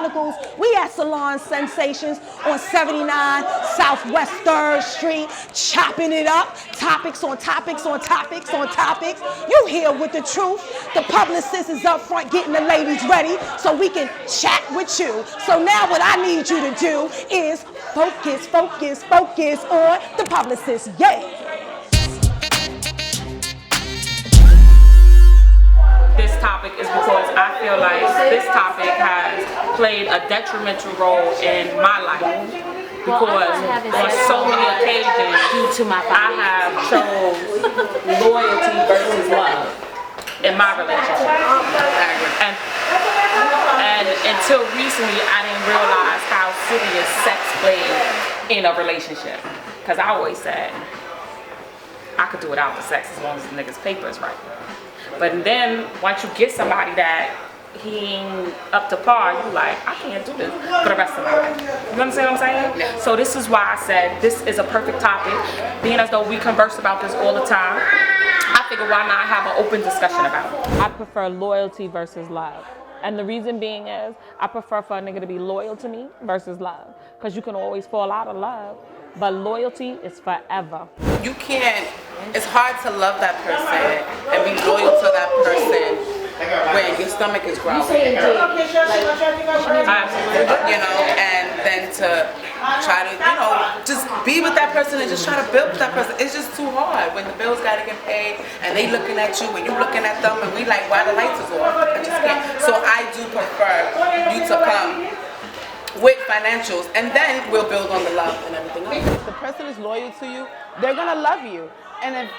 Chronicles. We at Salon Sensations on 79 Southwest 3rd Street, chopping it up. Topics on topics on topics on topics. You here with the truth. The publicist is up front getting the ladies ready so we can chat with you. So now what I need you to do is focus, focus, focus on the publicist. Yay! This topic is because I feel like this topic has played a detrimental role in my life. Because on so many occasions, I have chose loyalty versus love in my relationship. And until recently, I didn't realize how serious sex played in a relationship. Because I always said, I could do without the sex as long as the nigga's paper is right. But then once you get somebody that he ain't up to par, you like, I can't do this for the rest of my life. You understand what I'm saying? Yeah. So this is why I said this is a perfect topic. Being as though we converse about this all the time, I figured why not have an open discussion about it. I prefer loyalty versus love. And the reason being is, I prefer for a nigga to be loyal to me versus love. Because you can always fall out of love, but loyalty is forever. You can't, it's hard to love that person and be loyal to that person when your stomach is growling. You know, and then to try to, you know, just be with that person and just try to build with that person. It's just too hard when the bills gotta get paid and they looking at you and you looking at them and we like, why the lights is off? I just can't. So I do prefer you to come with financials, and then we'll build on the love and everything else. If the person is loyal to you, they're gonna love you. And if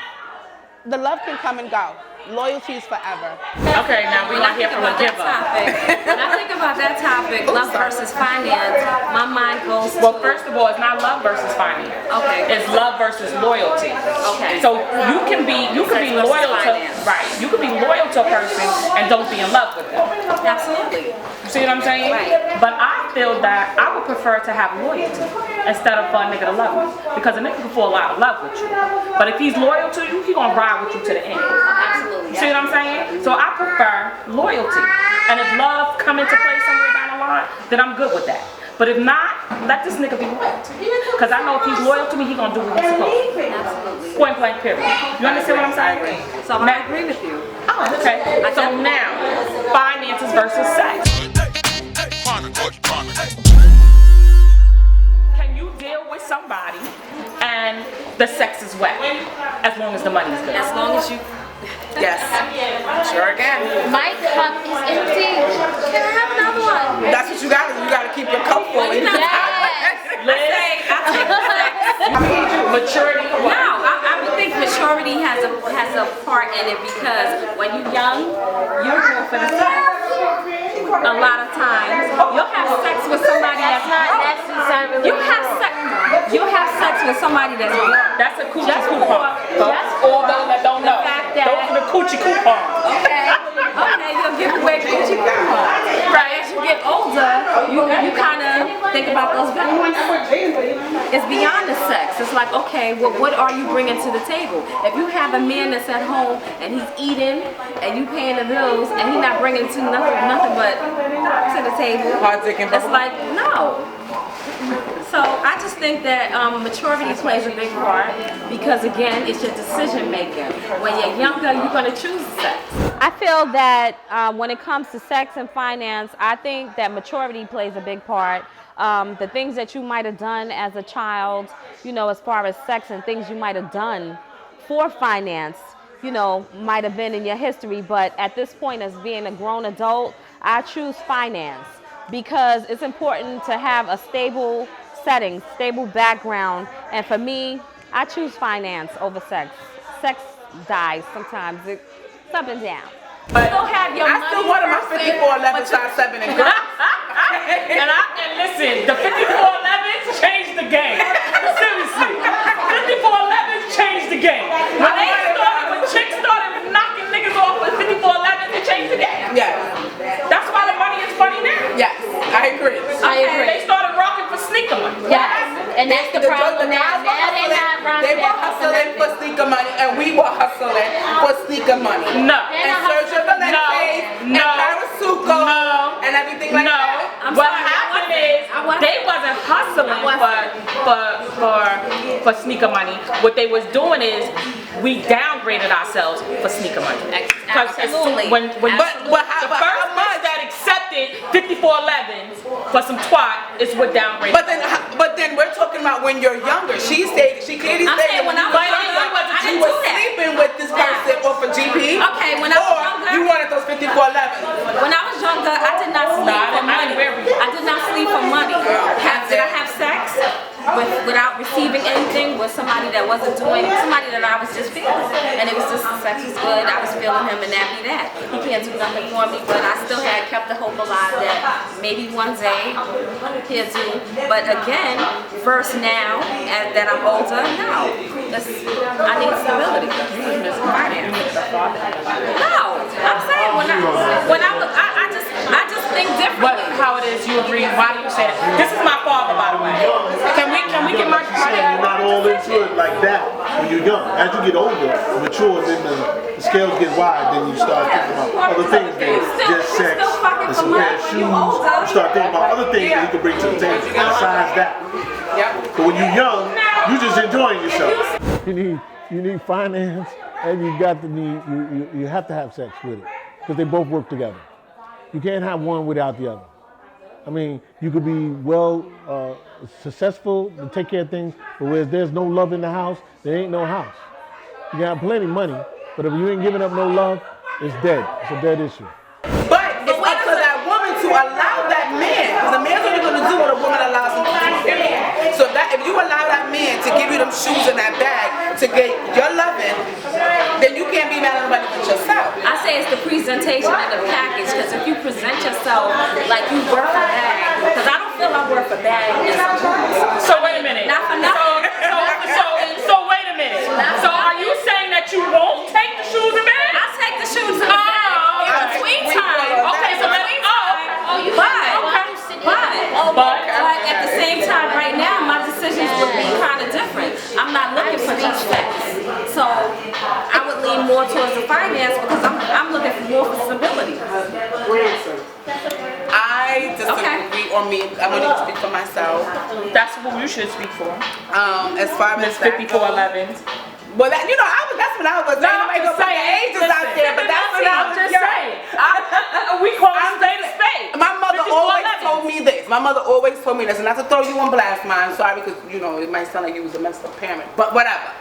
the love can come and go, loyalty is forever. Okay, now we're not here from a giver. When I think about that topic, love versus finance, my mind goes to... Well, first of all, it's not love versus finance. Okay. It's love versus loyalty. Okay. So you can be loyal to, right, you can be loyal to a person and don't be in love with them. Absolutely. You see what I'm saying? Right. But I feel that I would prefer to have loyalty instead of for a nigga to love me. Because a nigga can fall out of love with you. But if he's loyal to you, he's gonna ride with you to the end. Absolutely. See what I'm saying? So I prefer loyalty. And if love come into play somewhere down the line, then I'm good with that. But if not, let this nigga be loyal to me. Because I know if he's loyal to me, he's gonna do what he's supposed to. Absolutely. Point blank period. You understand what I'm saying? So I agree with you. Oh, okay. So now, finances versus sex. Can you deal with somebody and the sex is wet as long as the money's good? As long as you... Yes, sure again. My cup is empty. Can I have another one? That's what you gotta keep your cup full. You know, I take sex. Maturity. No, I would think maturity has a part in it because when you're young, you're going for the sex. A lot of times, you'll have sex with somebody that's broke. You'll have sex with somebody that's broke. That's a coochie coupon. Just all those that don't know. Those are the coochie coupons. Okay, you'll give away coochie coupons. Right, as you get older, you kind of think about those values. It's beyond the sex. It's like, okay, well, what are you bringing to the table? If you have a man that's at home and he's eating and you paying the bills and he's not bringing to nothing but to the table, it's like, no. So I just think that maturity plays a big part because, again, it's your decision making. When you're younger, you're going to choose sex. I feel that when it comes to sex and finance, I think that maturity plays a big part. The things that you might have done as a child, you know, as far as sex and things you might have done for finance, you know, might have been in your history. But at this point, as being a grown adult, I choose finance because it's important to have a stable setting, stable background. And for me, I choose finance over sex. Sex dies sometimes. It's up and down. But I still wanted my 5411 size 7 and girls. and listen, the 5411s changed the game. Seriously, 5411s changed the game. When chicks started knocking niggas off with 5411s, it changed the game. Yes. That's why the money is funny now. Yes, I agree. They started rocking for sneaker money. Yes. And that's the problem now. Now they're not running. They were hustling for sneaker money, and we were hustling for sneaker money. No. And Sergio Valente, and Parasuco, and everything like that. What they wasn't hustling for sneaker money. What they was doing is we downgraded ourselves for sneaker money. Absolutely. When the first bitch that accepted 5411s for some twat is what downgraded. But then we're talking about when you're younger. She clearly said when I was younger, I you didn't were do that. sleeping with this person off a GP. Okay, when I was or younger, you wanted those 5411s. when I was younger, I did not sleep for money. I did not sleep for money. Did I have sex without receiving anything with somebody that wasn't doing, somebody that I was just feeling? And it was just, the sex was good, I was feeling him, and that be that. He can't do nothing for me, but I still had kept the hope alive that maybe one day he'll do. But again, first now, as that I'm older, no. I need stability. Finance. No, I'm saying I just think differently. But how it is, you agree? Why do you say that? This is my father, by the way. Can we get my You're not all into it like that when you're young. As you get older, mature, then the scales get wide. Then you start thinking about other things than just sex and some pair of shoes. You start thinking about other things that you can bring to the table besides that. But when you're young, you're just enjoying yourself. You need finance, and you have to have sex with it because they both work together. You can't have one without the other. I mean, you could be successful to take care of things, but where there's no love in the house, there ain't no house. You can have plenty of money, but if you ain't giving up no love, it's dead. It's a dead issue. But it's up to that woman to allow that man, because the man's only going to do what a woman allows him to do. So if you allow that man to give you them shoes in that bag to get your loving, then you can't be mad at nobody but yourself. I say it's the presentation of the package, because if you present yourself like you worth a bag, because I don't feel I'm worth a bag. So wait a minute. Not for nothing. So wait a minute. So are you saying that you won't take the shoes and bags? I take the shoes and the bag in between time. Okay, so let me. But at the same time, right now, my decisions would be kind of different. I'm not looking for just sex, so I would lean more towards the finance because I'm looking for more for stability. I disagree on me. I'm going to speak for myself. That's what you should speak for. As far as 5411s. Well, that's when I was. No, I'm just saying. Ages out there, but that's when I was just young. saying. We call it spade a spade. My mother always told me this. My mother always told me this, and not to throw you on blast, man. Sorry, because it might sound like you was a messed up parent, but whatever.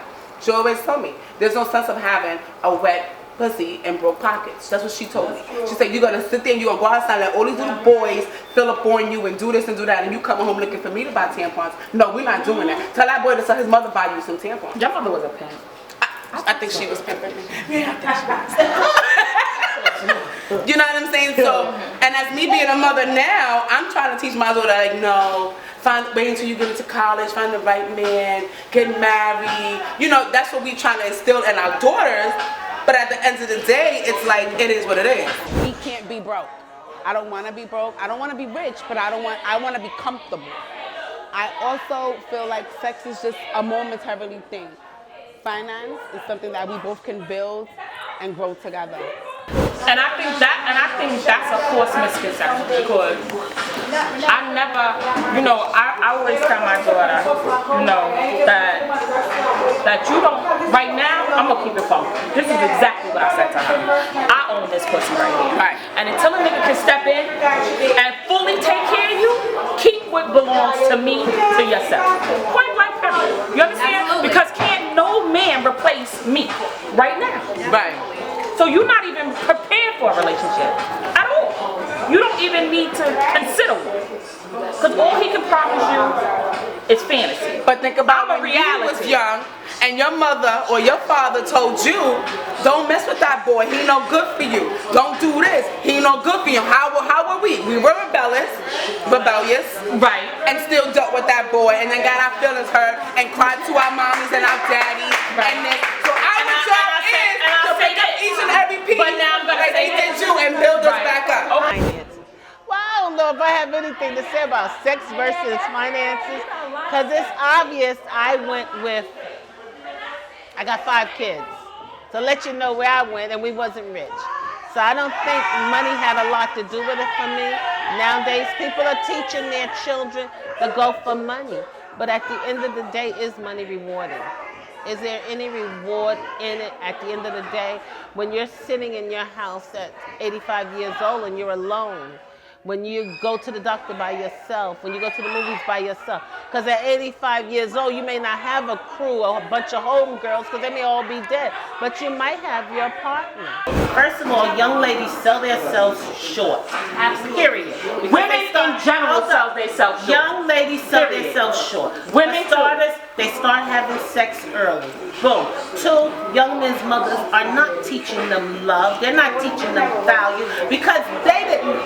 She always told me there's no sense of having a wet pussy and broke pockets. That's what she told me. She said you're gonna sit there and you're gonna go outside and let all these little boys fill up on you and do this and do that, and you coming home looking for me to buy tampons. No, we're not doing that. Tell that boy to tell his mother buy you some tampons. Your mother was a pimp. I think she was pimping me. Yeah, I think she was. You know what I'm saying? So, and as me being a mother now, I'm trying to teach my daughter, like, no, wait until you get into college, find the right man, get married. That's what we trying to instill in our daughters. But at the end of the day, it's like, it is what it is. He can't be broke. I don't want to be broke. I don't want to be rich, but I want to be comfortable. I also feel like sex is just a momentarily thing. Finance is something that we both can build and grow together. And I think that's a false misconception because I never, I always tell my daughter, that you don't, right now, I'm gonna keep it funky. This is exactly what I said to her. I own this pussy right here. Right. And until a nigga can step in and fully take care of you, keep what belongs to me to yourself. Point blank period. You understand? Absolutely. Because can't no man replace me right now. Right. So you're not even prepared for a relationship at all. You don't even need to consider one. Because all he can promise you is fantasy. But think about I'm a when you was reality. young and your mother or your father told you, don't mess with that boy, he no good for you. Don't do this, he no good for you. How were we? We were rebellious, Right. and still dealt with that boy and then got our feelings hurt and cried to our mommies and our daddies. Right. And then, so our job is to pick up each and every piece But now I'm gonna like say they did this. you and build us Right. back up. Okay. Finances. Well, I don't know if I have anything to say about sex versus finances, because it's obvious I got 5 kids. To let you know where I went, and we wasn't rich. So I don't think money had a lot to do with it for me. Nowadays, people are teaching their children to go for money. But at the end of the day, is money rewarding? Is there any reward in it at the end of the day? When you're sitting in your house at 85 years old and you're alone, when you go to the doctor by yourself, when you go to the movies by yourself. Because at 85 years old, you may not have a crew or a bunch of homegirls because they may all be dead, but you might have your partner. First of all, young ladies sell themselves short. Period. Because Women in general sell themselves short. Young ladies sell Period. themselves short. Women For starters, they start having sex early. Boom. Two, young men's mothers are not teaching them love. They're not teaching them value because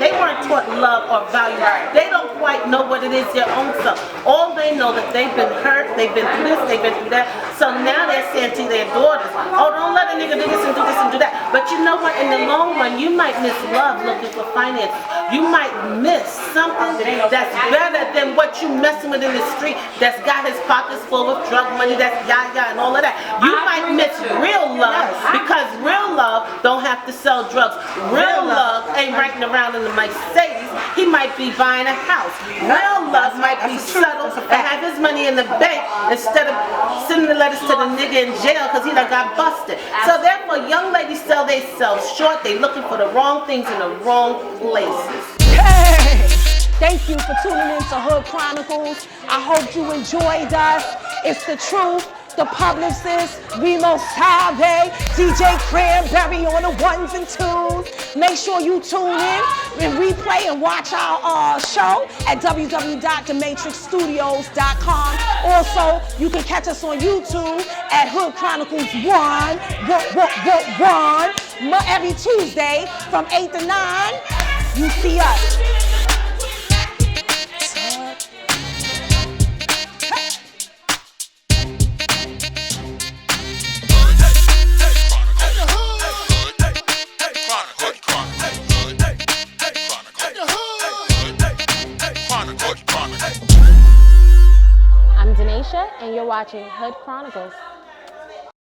they weren't taught love or value. They don't quite know what it is their own self. All they know that they've been hurt, they've been through this, they've been through that. So now they're saying to their daughters, oh, don't let a nigga do this and do this and do that. But you know what? In the long run, you might miss love looking for finances. You might miss something that's better than what you messing with in the street that's got his pockets full of drug money, that's yah and all of that. You might miss real love because real love don't have to sell drugs. Real love ain't riding around in the Mercedes. He might be buying a house. Real love might be settled and have his money in the bank instead of sending the letters to the nigga in jail because he done got busted. So therefore, young ladies sell themselves short. They looking for the wrong things in the wrong places. Hey! Thank you for tuning in to Hood Chronicles. I hope you enjoyed us. It's the truth. The publicist, Remo Sabe, DJ Cranberry on the ones and twos. Make sure you tune in and replay and watch our show at www.thematrixstudios.com. Also, you can catch us on YouTube at Hood Chronicles 1 every Tuesday from 8 to 9. You see us. I'm Denisha, and you're watching Hood Chronicles.